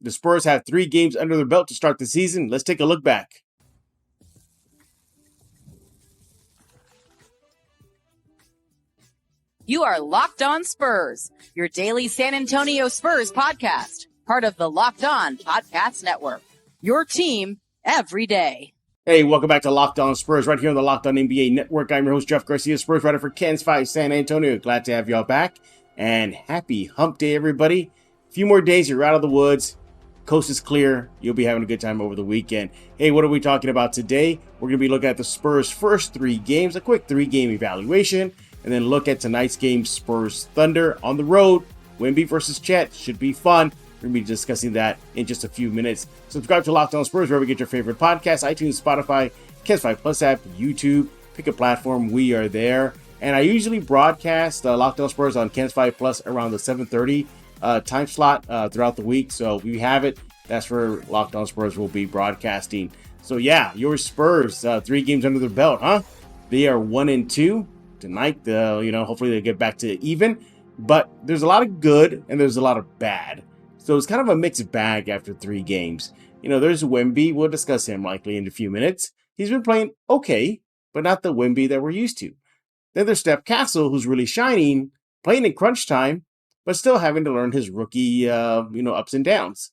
The Spurs have 3 games under their belt to start the season. Let's take a look back. You are Locked On Spurs, your daily San Antonio Spurs podcast, part of the Locked On Podcast Network. Your team every day. Hey, welcome back to Locked On Spurs, right here on the Locked On NBA Network. I'm your host, Jeff Garcia, Spurs writer for Ken's 5 San Antonio. Glad to have y'all back, and happy hump day, everybody. A few more days, you're out of the woods. Coast is clear. You'll be having a good time over the weekend. Hey, what are we talking about today? We're going to be looking at the Spurs' first 3 games, a quick 3-game evaluation, and then look at tonight's game, Spurs-Thunder on the road. Wemby versus Chet should be fun. We're going to be discussing that in just a few minutes. Subscribe to Locked On Spurs wherever you get your favorite podcasts, iTunes, Spotify, Ken's 5 Plus app, YouTube. Pick a platform. We are there. And I usually broadcast Locked On Spurs on Ken's 5 Plus around the 7:30 time slot throughout the week. So if you have it, that's where Locked On Spurs will be broadcasting. So yeah, your Spurs, 3 games under their belt, huh? They are 1-2 tonight. Hopefully they get back to even. But there's a lot of good and there's a lot of bad. So it's kind of a mixed bag after 3 games. There's Wemby. We'll discuss him likely in a few minutes. He's been playing okay, but not the Wemby that we're used to. Then there's Steph Castle, who's really shining, playing in crunch time, but still having to learn his rookie, ups and downs.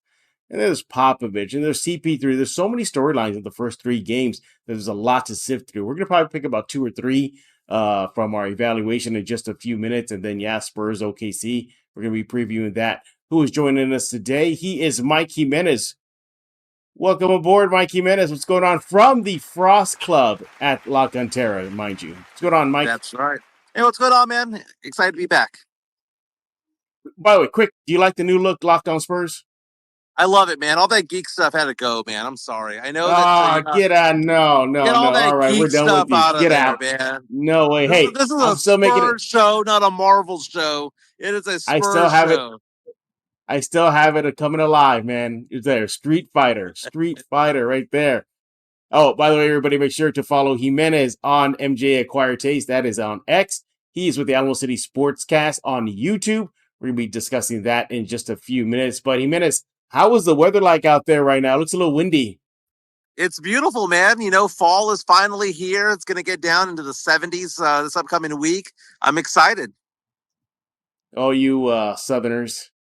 And there's Popovich, and there's CP3. There's so many storylines in the first 3 games. There's a lot to sift through. We're going to probably pick about 2 or 3 from our evaluation in just a few minutes. And then, Spurs, OKC. We're going to be previewing that. Who is joining us today? He is Mike Jimenez. Welcome aboard, Mike Jimenez. What's going on from the Frost Club at La Cantera, mind you? What's going on, Mike? That's right. Hey, what's going on, man? Excited to be back. By the way, quick, do you like the new look, Locked On Spurs? I love it, man. All that geek stuff had to go, man. I'm sorry. I know that. Get out. No. Get all that all right, geek we're done stuff with you. out of Get there, out. man. No way. Hey, this is I'm a still making it show, not a Marvel show. It is a Spurs I still have show. I still have it coming alive, man. It's there. Street Fighter right there. Oh, by the way, everybody, make sure to follow Jimenez on MJ Acquired Taste. That is on X. He's with the Alamo City Sportscast on YouTube. We're going to be discussing that in just a few minutes. But Jimenez, how is the weather like out there right now? It looks a little windy. It's beautiful, man. Fall is finally here. It's going to get down into the 70s this upcoming week. I'm excited. Oh, you Southerners.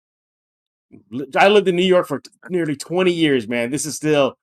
I lived in New York for nearly 20 years, man. This is still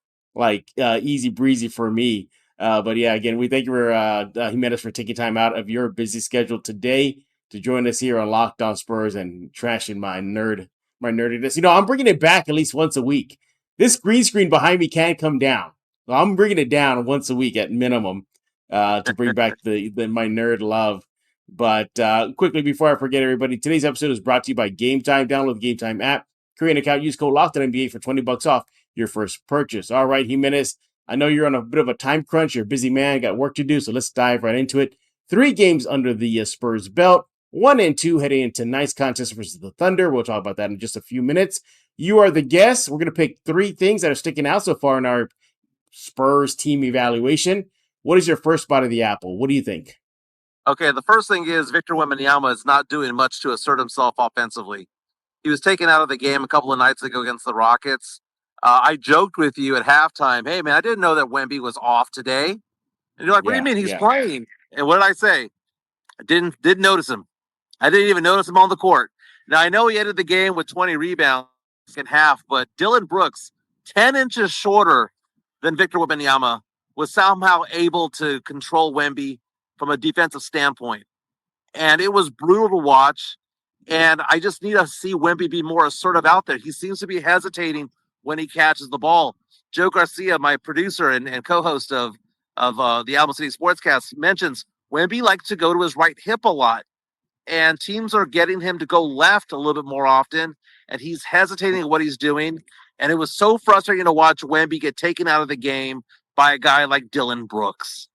easy breezy for me. But yeah, again, we thank you for Jimenez for taking time out of your busy schedule today to join us here on Locked On Spurs and trashing my nerdiness. I'm bringing it back at least once a week. This green screen behind me can't come down. So I'm bringing it down once a week at minimum to bring back my nerd love. But quickly, before I forget, everybody, today's episode is brought to you by Game Time. Download the Game Time app, create an account, use code LOCKEDONNBA for $20 off your first purchase. All right, Jimenez, I know you're on a bit of a time crunch. You're a busy man, got work to do, so let's dive right into it. 3 games under the Spurs belt, 1-2 heading into tonight's contest versus the Thunder. We'll talk about that in just a few minutes. You are the guest. We're going to pick 3 things that are sticking out so far in our Spurs team evaluation. What is your first bite of the apple? What do you think? Okay, the first thing is Victor Wembanyama is not doing much to assert himself offensively. He was taken out of the game a couple of nights ago against the Rockets. I joked with you at halftime, hey, man, I didn't know that Wemby was off today. And you're like, what do you mean? He's playing. And what did I say? I didn't notice him. I didn't even notice him on the court. Now, I know he ended the game with 20 rebounds in half, but Dylan Brooks, 10 inches shorter than Victor Wembanyama, was somehow able to control Wemby from a defensive standpoint. And it was brutal to watch. And I just need to see Wemby be more assertive out there. He seems to be hesitating when he catches the ball. Joe Garcia, my producer and co-host of the Alamo City Sportscast, mentions Wemby likes to go to his right hip a lot. And teams are getting him to go left a little bit more often. And he's hesitating at what he's doing. And it was so frustrating to watch Wemby get taken out of the game by a guy like Dylan Brooks.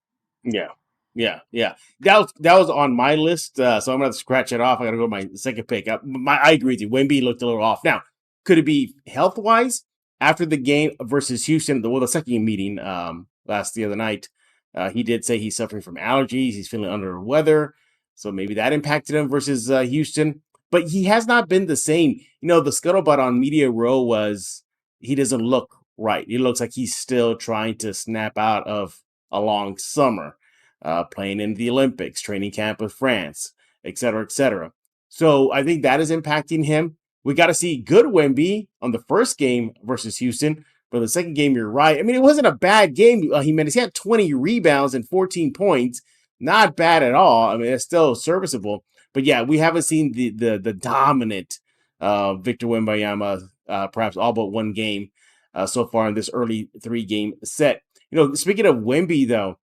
Yeah. That was on my list, so I'm going to scratch it off. I got to go to my second pick. I agree with you. Wemby looked a little off. Now, could it be health-wise? After the game versus Houston, the second meeting the other night, he did say he's suffering from allergies. He's feeling under the weather, so maybe that impacted him versus Houston. But he has not been the same. The scuttlebutt on Media Row was he doesn't look right. He looks like he's still trying to snap out of a long summer, playing in the Olympics, training camp with France, et cetera, et cetera. So I think that is impacting him. We got to see good Wemby on the first game versus Houston. For the second game, you're right. I mean, it wasn't a bad game. He had 20 rebounds and 14 points. Not bad at all. I mean, it's still serviceable. But yeah, we haven't seen the dominant Victor Wembanyama, perhaps all but one game so far in this early 3-game set. Speaking of Wemby, though,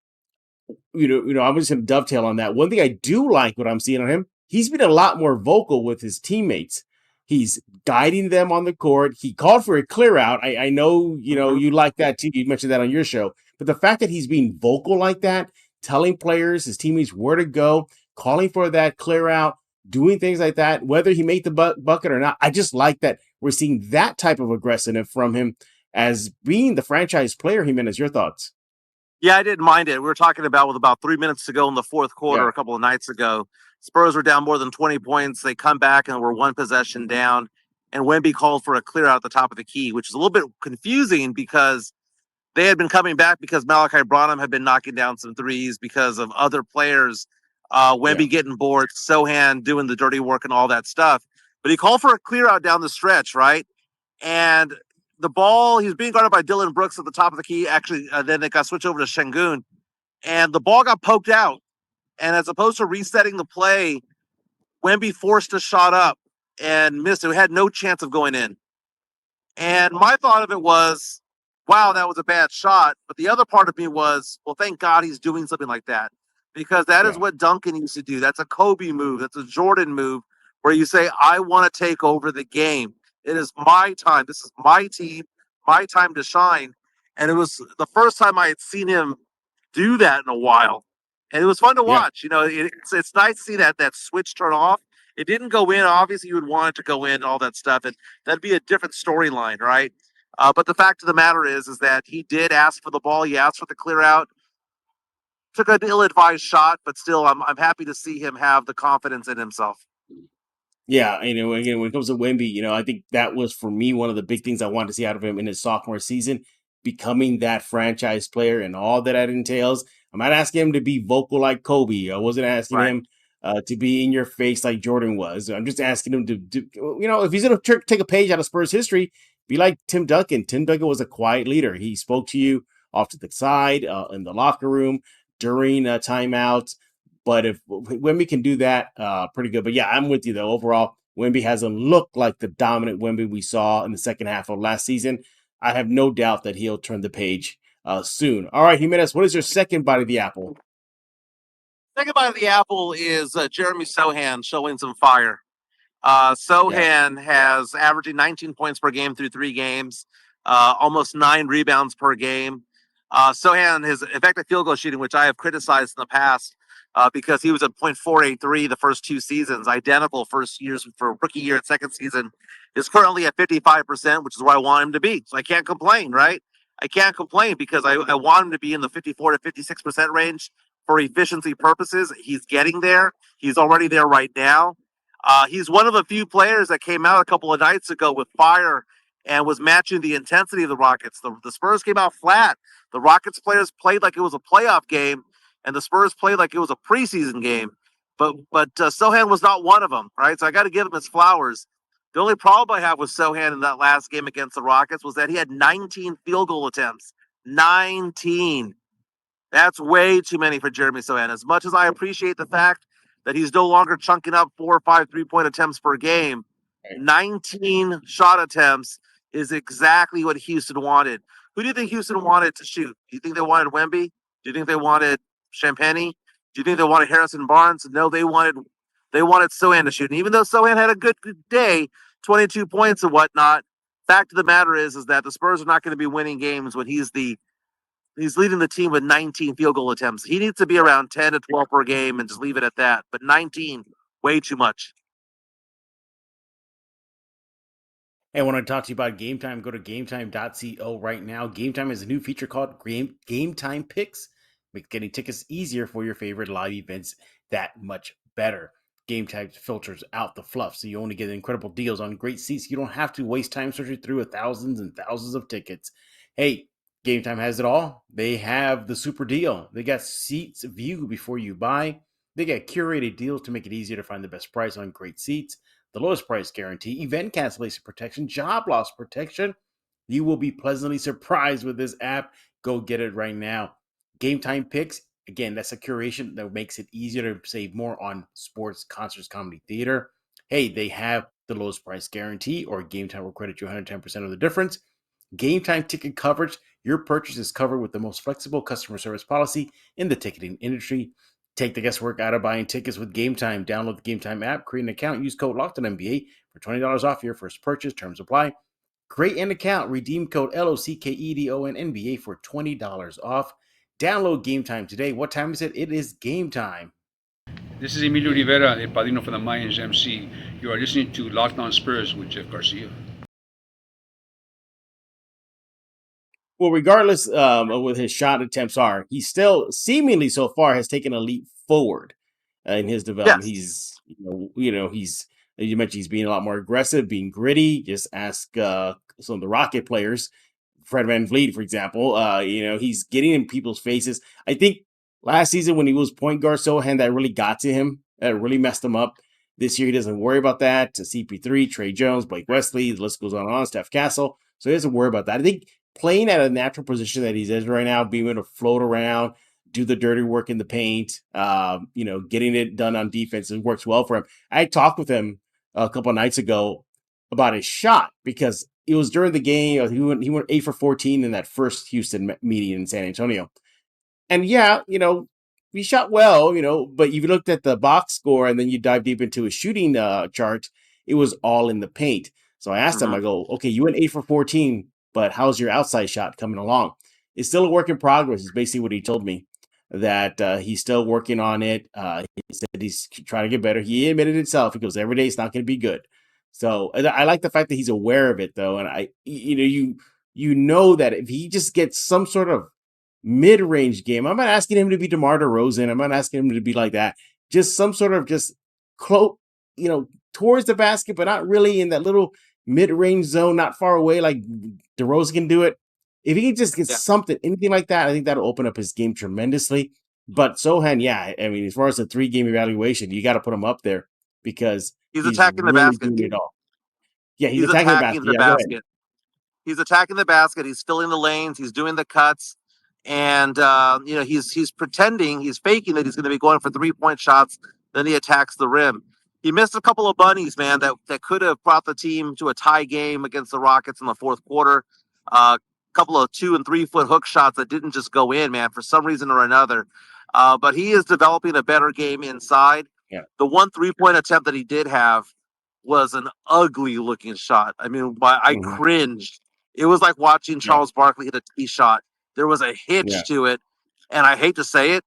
I'm just going to dovetail on that. One thing I do like what I'm seeing on him, he's been a lot more vocal with his teammates. He's guiding them on the court. He called for a clear out. I know, you like that too. You mentioned that on your show. But the fact that he's being vocal like that, telling players, his teammates where to go, calling for that clear out, doing things like that, whether he made the bucket or not, I just like that we're seeing that type of aggressiveness from him as being the franchise player. Jimenez, your thoughts? Yeah, I didn't mind it. We were talking about with about 3 minutes to go in the fourth quarter Yeah. a couple of nights ago. Spurs were down more than 20 points. They come back and were one possession down. And Wemby called for a clear out at the top of the key, which is a little bit confusing because they had been coming back because Malachi Branham had been knocking down some threes because of other players. Wemby getting bored, Sohan doing the dirty work and all that stuff. But he called for a clear out down the stretch, right? And the ball, he was being guarded by Dylan Brooks at the top of the key. Actually, then it got switched over to Şengün, and the ball got poked out. And as opposed to resetting the play, Wemby forced a shot up and missed it. It had no chance of going in. And my thought of it was, wow, that was a bad shot. But the other part of me was, well, thank God he's doing something like that, because that is what Duncan used to do. That's a Kobe move. That's a Jordan move where you say, I want to take over the game. It is my time. This is my team, my time to shine. And it was the first time I had seen him do that in a while. And it was fun to watch. It's nice to see that switch turn off. It didn't go in. Obviously, you would want it to go in, all that stuff. And that'd be a different storyline, right? But the fact of the matter is that he did ask for the ball. He asked for the clear out. Took an ill-advised shot, but still, I'm happy to see him have the confidence in himself. Yeah, again, when it comes to Wemby, I think that was for me one of the big things I wanted to see out of him in his sophomore season, becoming that franchise player and all that entails. I'm not asking him to be vocal like Kobe. I wasn't asking him to be in your face like Jordan was. I'm just asking him to do, if he's going to take a page out of Spurs history, be like Tim Duncan. Tim Duncan was a quiet leader. He spoke to you off to the side, in the locker room, during timeouts. But if Wemby can do that, pretty good. But yeah, I'm with you though. Overall, Wemby hasn't looked like the dominant Wemby we saw in the second half of last season. I have no doubt that he'll turn the page soon. All right, Jimenez, what is your second bite of the apple? Second bite of the apple is Jeremy Sohan showing some fire. Sohan has averaging 19 points per game through 3 games, almost 9 rebounds per game. Sohan, his effective field goal shooting, which I have criticized in the past, because he was at .483 the first 2 seasons, identical first years for rookie year and second season, is currently at 55%, which is where I want him to be. So I can't complain, right? I can't complain because I want him to be in the 54 to 56% range for efficiency purposes. He's getting there. He's already there right now. He's one of the few players that came out a couple of nights ago with fire and was matching the intensity of the Rockets. The Spurs came out flat. The Rockets players played like it was a playoff game, and the Spurs played like it was a preseason game. But Sohan was not one of them, right? So I got to give him his flowers. The only problem I have with Sohan in that last game against the Rockets was that he had 19 field goal attempts. 19. That's way too many for Jeremy Sohan. As much as I appreciate the fact that he's no longer chunking up 4 or 5 3-point attempts per game, 19 shot attempts is exactly what Houston wanted. Who do you think Houston wanted to shoot? Do you think they wanted Wemby? Do you think they wanted Champagnie? Do you think they wanted Harrison Barnes? No, they wanted Sohan to shoot. And even though Sohan had a good day, 22 points and whatnot, fact of the matter is that the Spurs are not going to be winning games when he's leading the team with 19 field goal attempts. He needs to be around 10 to 12 per game and just leave it at that. But 19, way too much. Hey, I want to talk to you about Game Time. Go to gametime.co right now. Game Time has a new feature called Game Time Picks. Make getting tickets easier for your favorite live events that much better. Game Time filters out the fluff, so you only get incredible deals on great seats. You don't have to waste time searching through thousands and thousands of tickets. Hey, Game Time has it all. They have the super deal. They got seats view before you buy. They got curated deals to make it easier to find the best price on great seats, the lowest price guarantee, event cancellation protection, job loss protection. You will be pleasantly surprised with this app. Go get it right now. Game Time picks. Again, that's a curation that makes it easier to save more on sports, concerts, comedy, theater. Hey, they have the lowest price guarantee, or Game Time will credit you 110% of the difference. Game Time ticket coverage. Your purchase is covered with the most flexible customer service policy in the ticketing industry. Take the guesswork out of buying tickets with Game Time. Download the Game Time app, create an account, use code LOCKEDONNBA for $20 off your first purchase. Terms apply. Create an account, redeem code LOCKEDONNBA for $20 off. Download Game Time today. What time is it? It is game time. This is Emilio Rivera, El Padrino for the Mayans MC. You are listening to Locked On Spurs with Jeff Garcia. Well, regardless of what his shot attempts are, he still seemingly so far has taken a leap forward in his development. Yes. He's you mentioned he's being a lot more aggressive, being gritty. Just ask some of the Rocket players, Fred VanVleet, for example. He's getting in people's faces. I think last season when he was point guard Sohan, that really got to him. That really messed him up. This year he doesn't worry about that. To CP3, Trey Jones, Blake Wesley, the list goes on, Steph Castle. So he doesn't worry about that. I think playing at a natural position that he's in right now, being able to float around, do the dirty work in the paint, getting it done on defense, it works well for him. I talked with him a couple of nights ago about his shot because it was during the game. He went 8 for 14 in that first Houston meeting in San Antonio. And yeah, he shot well, but if you looked at the box score and then you dive deep into his shooting chart, it was all in the paint. So I asked him, I go, okay, you went 8 for 14, but how's your outside shot coming along? It's still a work in progress, is basically what he told me, that he's still working on it. He said he's trying to get better. He admitted himself. He goes, every day it's not going to be good. So I like the fact that he's aware of it, though. And you know that if he just gets some sort of mid-range game, I'm not asking him to be DeMar DeRozan. I'm not asking him to be like that. Just some sort of just close, towards the basket, but not really in that little mid-range zone, not far away like DeRozan can do it. If he can just get something, anything like that, I think that'll open up his game tremendously. But Sohan, as far as the 3-game evaluation, you got to put him up there because he's attacking really the basket. doing it all. Yeah, he's attacking the basket. He's attacking the basket. He's filling the lanes. He's doing the cuts. And, he's pretending, he's faking that he's going to be going for 3-point shots. Then he attacks the rim. He missed a couple of bunnies, man, that could have brought the team to a tie game against the Rockets in the fourth quarter. Couple of 2 and 3 foot hook shots that didn't just go in, man, for some reason or another. But he is developing a better game inside. Yeah. The one 3-point attempt that he did have was an ugly looking shot. I mean, I cringed. It was like watching Charles Barkley hit a tee shot. There was a hitch to it. And I hate to say it,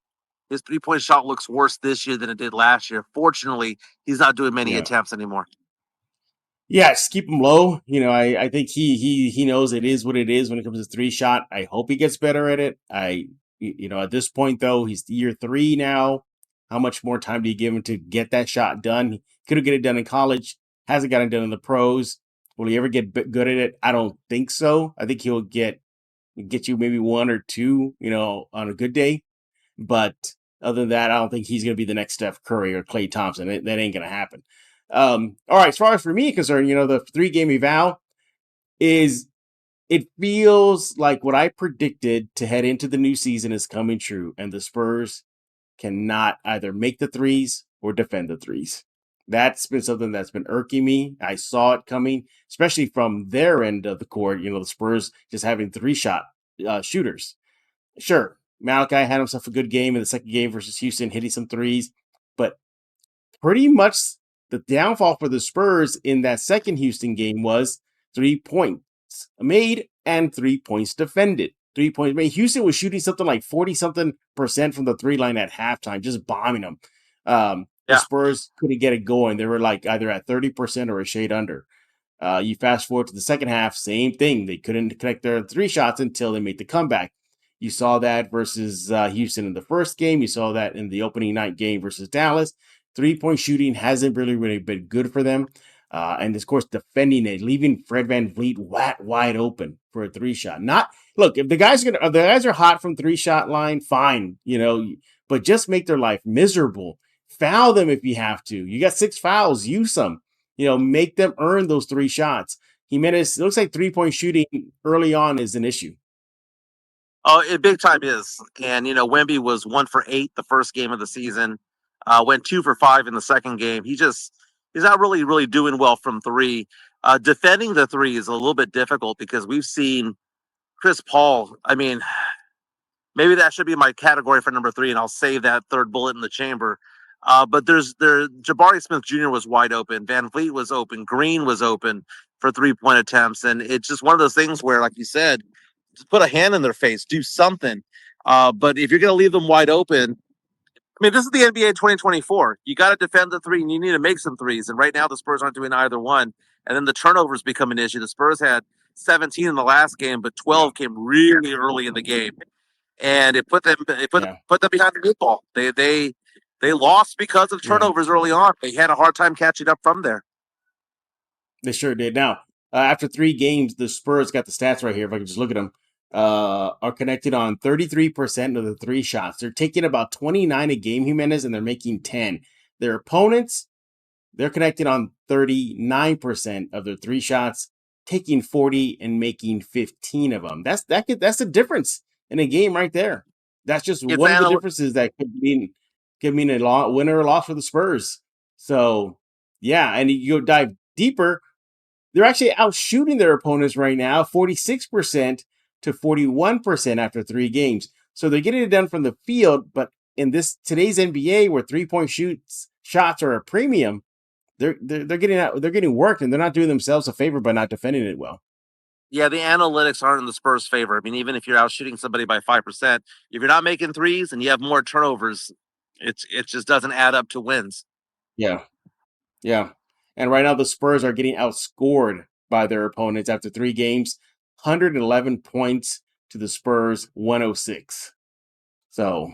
his 3-point shot looks worse this year than it did last year. Fortunately, he's not doing many attempts anymore. Yeah, just keep him low. I think he knows it is what it is when it comes to 3-shot. I hope he gets better at it. At this point though, he's year 3 now. How much more time do you give him to get that shot done? He could have get it done in college. Hasn't got it done in the pros. Will he ever get good at it? I don't think so. I think he'll get you maybe 1 or 2, on a good day. But other than that, I don't think he's going to be the next Steph Curry or Klay Thompson. That ain't going to happen. All right, as far as for me concerned, the 3-game eval it feels like what I predicted to head into the new season is coming true, and the Spurs cannot either make the threes or defend the threes. That's been something that's been irking me. I saw it coming, especially from their end of the court. The Spurs just having 3-shot shooters. Sure, Malachi had himself a good game in the second game versus Houston, hitting some threes, but pretty much the downfall for the Spurs in that second Houston game was 3 points made and 3 points defended. 3 points made. Houston was shooting something like 40-something% from the 3 line at halftime, just bombing them. The Spurs couldn't get it going. They were like either at 30% or a shade under. You fast forward to the second half, same thing. They couldn't connect their 3 shots until they made the comeback. You saw that versus Houston in the first game. You saw that in the opening night game versus Dallas. 3-point shooting hasn't really been good for them. And of course, defending it, leaving Fred VanVleet wide open for a 3-shot. Look, if the guys are hot from 3-shot line, fine, but just make their life miserable. Foul them if you have to. You got 6 fouls, use them. Make them earn those 3 shots. Jimenez, it looks like 3-point shooting early on is an issue. Oh, it big time is. And, Wemby was 1 for 8 the first game of the season, went 2 for 5 in the second game. He's not really doing well from 3. Defending the 3 is a little bit difficult because we've seen Chris Paul. I mean, maybe that should be my category for number 3, and I'll save that third bullet in the chamber. But Jabari Smith Jr. was wide open. Van Vliet was open. Green was open for 3-point attempts. And it's just one of those things where, like you said, just put a hand in their face, do something. But if you're going to leave them wide open, I mean, this is the NBA 2024. You got to defend the 3, and you need to make some 3s. And right now, the Spurs aren't doing either one. And then the turnovers become an issue. The Spurs had 17 in the last game, but 12 came really early in the game, and it put them behind the 8 ball. They lost because of turnovers early on. They had a hard time catching up from there. They sure did. Now, after 3 games, the Spurs got the stats right here. If I can just look at them, are connected on 33% of the 3 shots. They're taking about 29 a game, Jimenez, and they're making 10. Their opponents, they're connected on 39% of their 3 shots, taking 40 and making 15 of them. That's the difference in a game right there. That's just one of the differences that could mean a win or a loss for the Spurs. So, yeah, and you go dive deeper, they're actually outshooting their opponents right now, 46% to 41% after 3 games. So they're getting it done from the field, but in today's NBA where 3-point shots are a premium, they're getting worked, and they're not doing themselves a favor by not defending it well. Yeah, the analytics aren't in the Spurs' favor. I mean, even if you're out shooting somebody by 5%, if you're not making 3s and you have more turnovers, it just doesn't add up to wins. Yeah. And right now the Spurs are getting outscored by their opponents after 3 games, 111 points to the Spurs, 106. So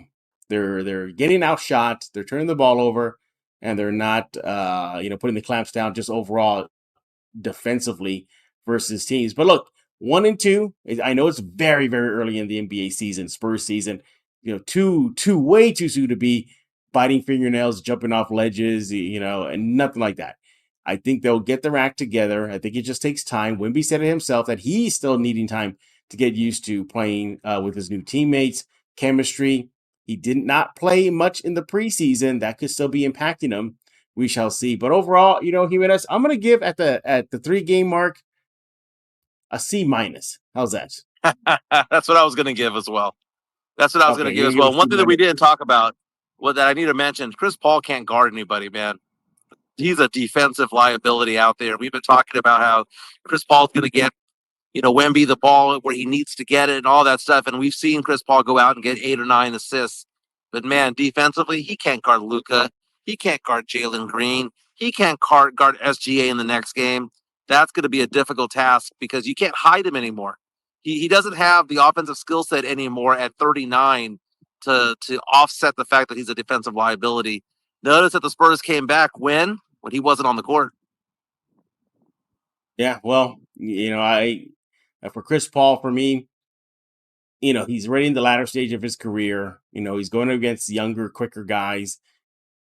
they're getting outshot. They're turning the ball over, and they're not, putting the clamps down just overall defensively versus teams. But look, 1 and 2. I know it's very, very early in the NBA season, Spurs season. Too way too soon to be biting fingernails, jumping off ledges, and nothing like that. I think they'll get their act together. I think it just takes time. Wemby said it himself that he's still needing time to get used to playing with his new teammates, chemistry. He did not play much in the preseason. That could still be impacting him. We shall see. But overall, Jimenez, I'm going to give at the 3-game mark a C-. How's that? That's what I was going to give as well. One thing that we didn't talk about, that I need to mention, Chris Paul can't guard anybody, man. He's a defensive liability out there. We've been talking about how Chris Paul's going to get, Wemby the ball where he needs to get it and all that stuff. And we've seen Chris Paul go out and get 8 or 9 assists. But, man, defensively, he can't guard Luka. He can't guard Jalen Green. He can't guard SGA in the next game. That's going to be a difficult task because you can't hide him anymore. He doesn't have the offensive skill set anymore at 39 to offset the fact that he's a defensive liability. Notice that the Spurs came back when he wasn't on the court. Yeah, well, for Chris Paul, for me, he's already in the latter stage of his career. He's going against younger, quicker guys.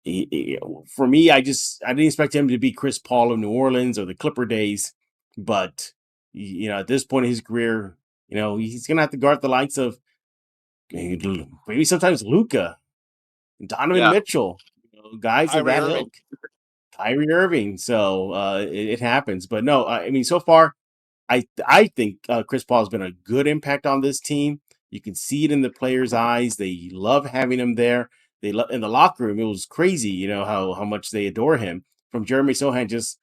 For me, I didn't expect him to be Chris Paul of New Orleans or the Clipper days, but at this point in his career, he's gonna have to guard the likes of maybe sometimes Luka, Donovan Mitchell, guys of that ilk, Kyrie Irving. So it happens, but no, I mean, so far, I think Chris Paul has been a good impact on this team. You can see it in the players' eyes. They love having him there. They in the locker room. It was crazy, how much they adore him. From Jeremy Sohan just,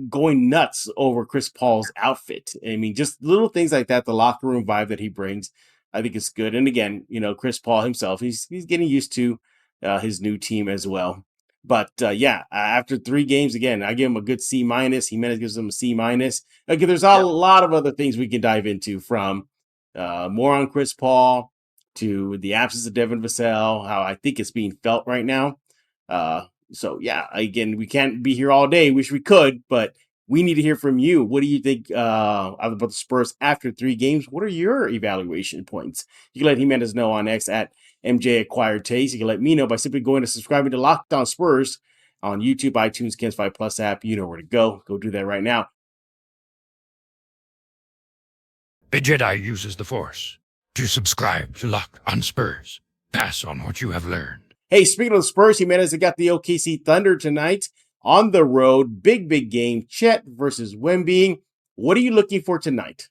going nuts over Chris Paul's outfit. I mean, just little things like that. The locker room vibe that he brings, I think it's good. And again, Chris Paul himself, he's getting used to his new team as well. But after 3 games, again, I give him a good C-. Jimenez gives him a C-. Again, there's a lot of other things we can dive into, from more on Chris Paul to the absence of Devin Vassell, how I think it's being felt right now. So yeah, again, we can't be here all day. Wish we could, but we need to hear from you. What do you think about the Spurs after 3 games? What are your evaluation points? You can let Jimenez know on X at MJ Acquired Taste. You can let me know by simply going to subscribing to Locked On Spurs on YouTube, iTunes, Kens 5 Plus app. You know where to go. Go do that right now. A Jedi uses the Force. To subscribe to Locked On Spurs, pass on what you have learned. Hey, speaking of the Spurs, Jimenez got the OKC Thunder tonight on the road. Big game. Chet versus Wemby. What are you looking for tonight?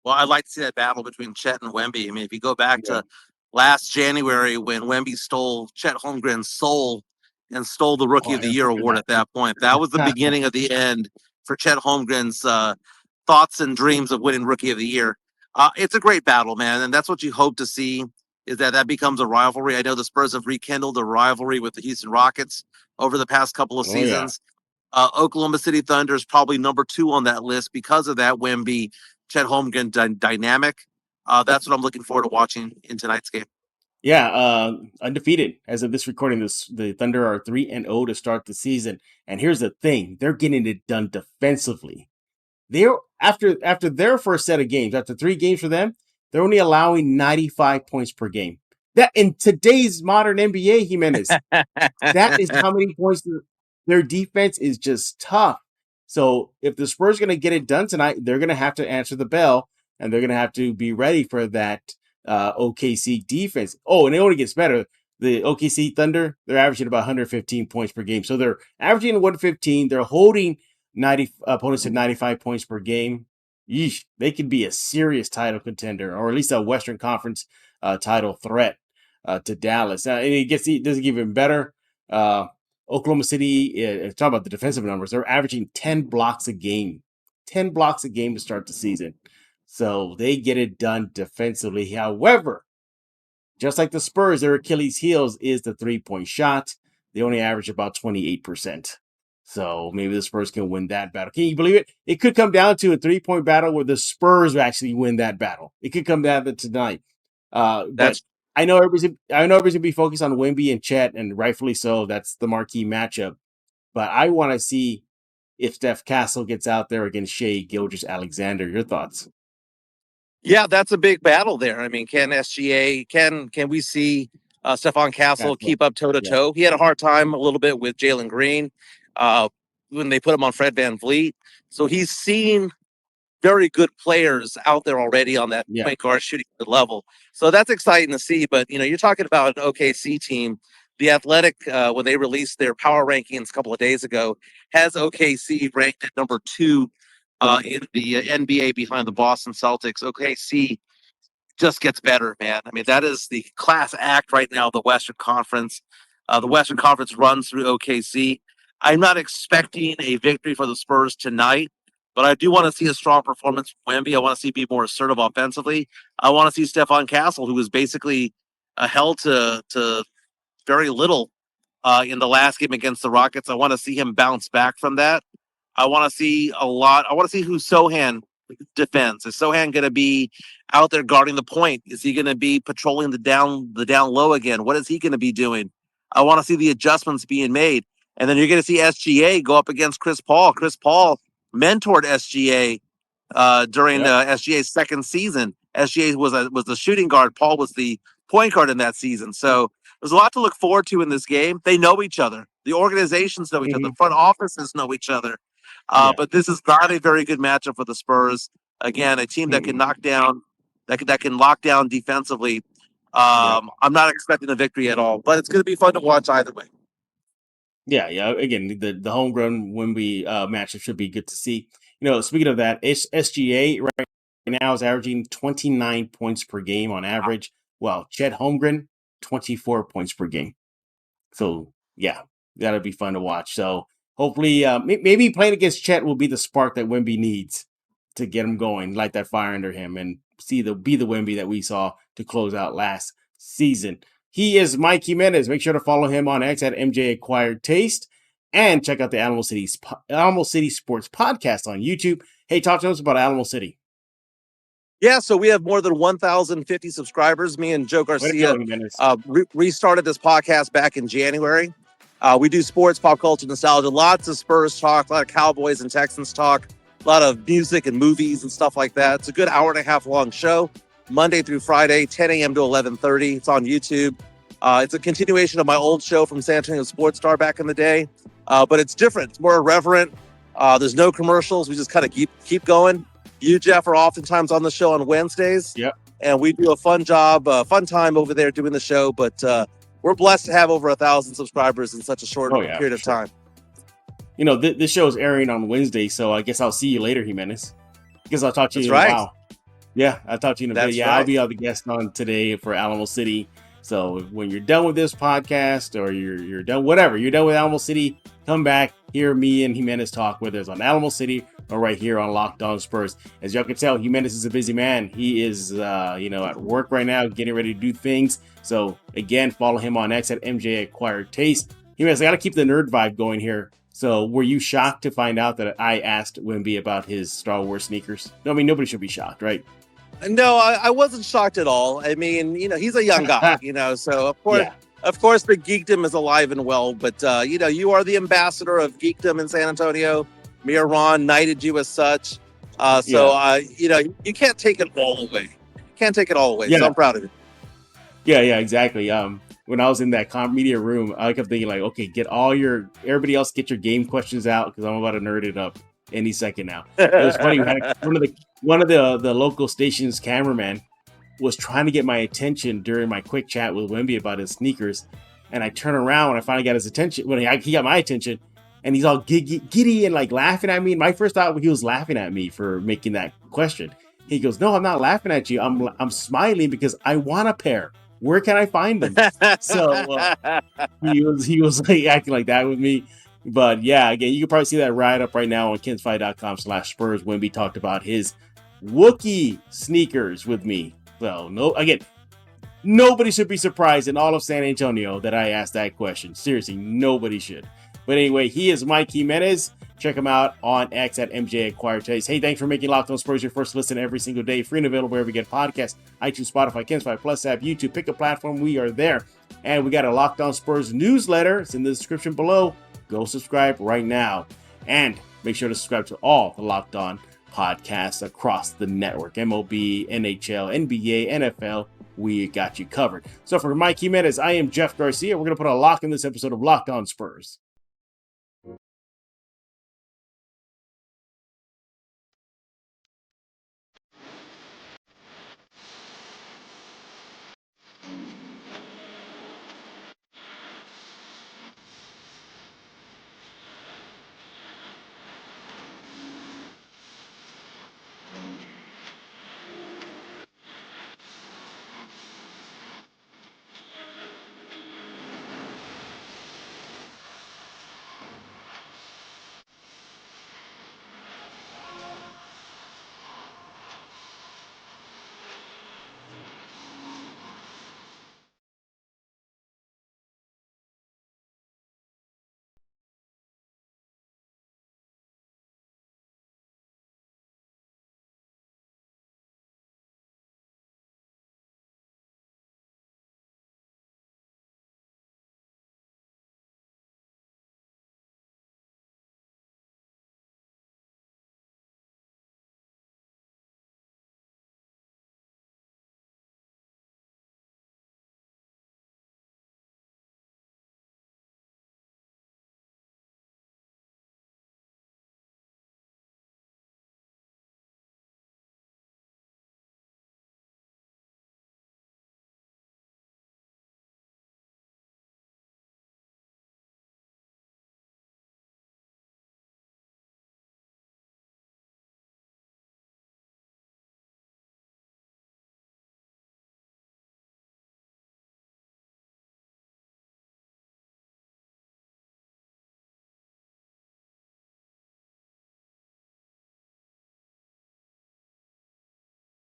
Well, I'd like to see that battle between Chet and Wemby. I mean, if you go back to last January when Wemby stole Chet Holmgren's soul and stole the Rookie of the Year award at that point, that was the beginning of the end for Chet Holmgren's thoughts and dreams of winning Rookie of the Year. It's a great battle, man, and that's what you hope to see, is that becomes a rivalry. I know the Spurs have rekindled a rivalry with the Houston Rockets over the past couple of seasons. Oklahoma City Thunder is probably number 2 on that list because of that Wemby Chet Holmgren dynamic. That's what I'm looking forward to watching in tonight's game. Yeah, undefeated as of this recording. The Thunder are 3-0 to start the season, and here's the thing: they're getting it done defensively. They're after their first set of games, after 3 games for them, they're only allowing 95 points per game. That in today's modern NBA, Jimenez, that is how many points their defense is just tough. So if the Spurs are going to get it done tonight, they're going to have to answer the bell, and they're going to have to be ready for that OKC defense. Oh, and it only gets better. The OKC Thunder, they're averaging about 115 points per game. So they're averaging 115. They're holding 90 opponents at 95 points per game. Yeesh, they could be a serious title contender, or at least a Western Conference title threat to Dallas. And it does get even better. Oklahoma City, talk about the defensive numbers, they're averaging 10 blocks a game. 10 blocks a game to start the season. So they get it done defensively. However, just like the Spurs, their Achilles heels is the 3-point shot. They only average about 28%. So maybe the Spurs can win that battle. Can you believe it? It could come down to a 3-point battle where the Spurs actually win that battle. It could come down to tonight. But I know everybody's gonna be focused on Wemby and Chet, and rightfully so. That's the marquee matchup. But I want to see if Steph Castle gets out there against Shai Gilgeous-Alexander. Your thoughts? Yeah, that's a big battle there. I mean, can we see Stephon Castle keep up toe to toe? He had a hard time a little bit with Jalen Green when they put him on Fred VanVleet. So he's seen very good players out there already on that point guard shooting level. So that's exciting to see. But, you're talking about an OKC team. The Athletic, when they released their power rankings a couple of days ago, has OKC ranked at number 2 in the NBA behind the Boston Celtics. OKC just gets better, man. I mean, that is the class act right now, the Western Conference. The Western Conference runs through OKC. I'm not expecting a victory for the Spurs tonight, but I do want to see a strong performance from Wemby. I want to see be more assertive offensively. I want to see Stephon Castle, who was basically held to very little in the last game against the Rockets. I want to see him bounce back from that. I want to see a lot. I want to see who Sohan defends. Is Sohan going to be out there guarding the point? Is he going to be patrolling the down low again? What is he going to be doing? I want to see the adjustments being made. And then you're going to see SGA go up against Chris Paul. Chris Paul mentored SGA during SGA's second season. SGA was the shooting guard. Paul was the point guard in that season. So there's a lot to look forward to in this game. They know each other. The organizations know each other. The front offices know each other. But this is not a very good matchup for the Spurs. Again, a team that can knock down, that can lock down defensively. I'm not expecting a victory at all, but it's going to be fun to watch either way. Yeah. Again, the homegrown Wemby matchup should be good to see. Speaking of that, SGA right now is averaging 29 points per game on average. Well, Chet Holmgren, 24 points per game. So yeah, that'll be fun to watch. So hopefully, maybe playing against Chet will be the spark that Wemby needs to get him going, light that fire under him, and be the Wemby that we saw to close out last season. He is Mike Jimenez. Make sure to follow him on X at MJ Acquired Taste, and check out the Animal City Sports Podcast on YouTube. Hey, talk to us about Animal City. Yeah, so we have more than 1,050 subscribers. Me and Joe Garcia restarted this podcast back in January. We do sports, pop culture, nostalgia, lots of Spurs talk, a lot of Cowboys and Texans talk, a lot of music and movies and stuff like that. It's a good hour and a half long show, Monday through Friday, 10 a.m. to 11:30. It's on YouTube. It's a continuation of my old show from San Antonio Sports Star back in the day, but it's different. It's more irreverent. There's no commercials. We just kind of keep going. You, Jeff, are oftentimes on the show on Wednesdays. Yep. And we do a fun time over there doing the show. But we're blessed to have over 1,000 subscribers in such a short period of time. You know, this show is airing on Wednesday, so I guess I'll see you later, Jimenez. Because I'll talk to you in a while. Yeah, I'll talk to you in a bit. Yeah, right. I'll be the guest on today for Alamo City. So when you're done with this podcast or you're done, whatever, you're done with Alamo City, come back, hear me and Jimenez talk, whether it's on Alamo City or right here on Locked On Spurs. As y'all can tell, Jimenez is a busy man. He is, at work right now, getting ready to do things. So again, follow him on X at MJ Acquired Taste. Jimenez, I got to keep the nerd vibe going here. So were you shocked to find out that I asked Wemby about his Star Wars sneakers? No, I mean, nobody should be shocked, right? No, I wasn't shocked at all. I mean, he's a young guy, so of course the geekdom is alive and well, but you are the ambassador of geekdom in San Antonio. Me or Ron knighted you as such. You can't take it all away. Yeah. So I'm proud of you. Yeah, exactly. When I was in that media room, I kept thinking like, okay, everybody else get your game questions out because I'm about to nerd it up any second now. It was funny. One of the local station's cameraman was trying to get my attention during my quick chat with Wemby about his sneakers, and I turn around when I finally got his attention. When he got my attention, and he's all giddy and like laughing at me. And my first thought, he was laughing at me for making that question. He goes, "No, I'm not laughing at you. I'm smiling because I want a pair. Where can I find them?" So he was like acting like that with me. But yeah, again, you can probably see that right up right now on kinsfight.com/Spurs. Wemby talked about his Wookiee sneakers with me. So nobody should be surprised in all of San Antonio that I asked that question. Seriously, nobody should. But anyway, he is Mike Jimenez. Check him out on X at MJ Acquired Taste. Hey, thanks for making Locked On Spurs your first listen every single day. Free and available wherever you get podcasts. iTunes, Spotify, Kinsfight Plus app, YouTube. Pick a platform. We are there. And we got a Locked On Spurs newsletter. It's in the description below. Go subscribe right now. And make sure to subscribe to all the Locked On podcasts across the network. MLB, NHL, NBA, NFL. We got you covered. So for Mike Jimenez, I am Jeff Garcia. We're going to put a lock in this episode of Locked On Spurs.